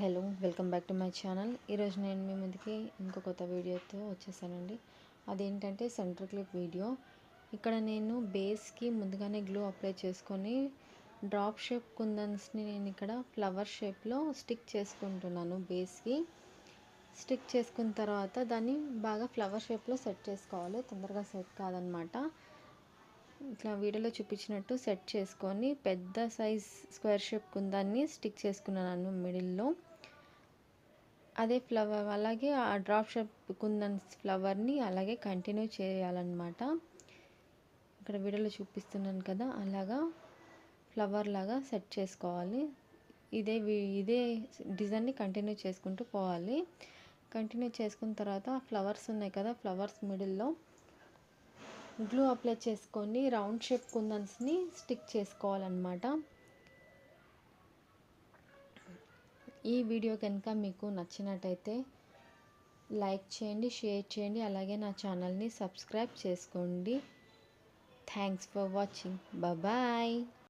Hello welcome back to my channel. ఈరోజు నేను మీ ముందుకి ఇంకో కొత్త వీడియోతో వచ్చేసానండి. అదేంటంటే సెంటర్ క్లిప్ వీడియో. ఇక్కడ నేను బేస్కి ముందుగానే గ్లూ అప్లై చేసుకొని డ్రాప్ షేప్ కుందన్స్ని నేను ఇక్కడ ఫ్లవర్ షేప్లో స్టిక్ చేసుకుంటున్నాను. బేస్కి స్టిక్ చేసుకున్న తర్వాత దాన్ని బాగా ఫ్లవర్ షేప్లో సెట్ చేసుకోవాలి. తొందరగా సెట్ కాదనమాట. ఇట్లా వీడియోలో చూపించినట్టు సెట్ చేసుకొని పెద్ద సైజ్ స్క్వేర్ షేప్ కుందాన్ని స్టిక్ చేసుకున్నాను మిడిల్లో. అదే ఫ్లవర్ అలాగే ఆ డ్రాప్ షేప్ కుందన్ ఫ్లవర్ని అలాగే కంటిన్యూ చేయాలన్నమాట. ఇక్కడ వీడియోలో చూపిస్తున్నాను కదా, అలాగా ఫ్లవర్ లాగా సెట్ చేసుకోవాలి. ఇదే డిజైన్ని కంటిన్యూ చేసుకుంటూ పోవాలి. కంటిన్యూ చేసుకున్న తర్వాత ఫ్లవర్స్ ఉన్నాయి కదా, ఫ్లవర్స్ మిడిల్లో గ్లూ అప్లై చేసుకొని రౌండ్ షేప్ కుందన్స్ని స్టిక్ చేసుకోవాలన్నమాట. ఈ వీడియో కనుక మీకు నచ్చినట్టయితే లైక్ చేయండి, షేర్ చేయండి, అలాగే నా ఛానల్ని సబ్స్క్రైబ్ చేసుకోండి. Thanks for watching. బాయ్.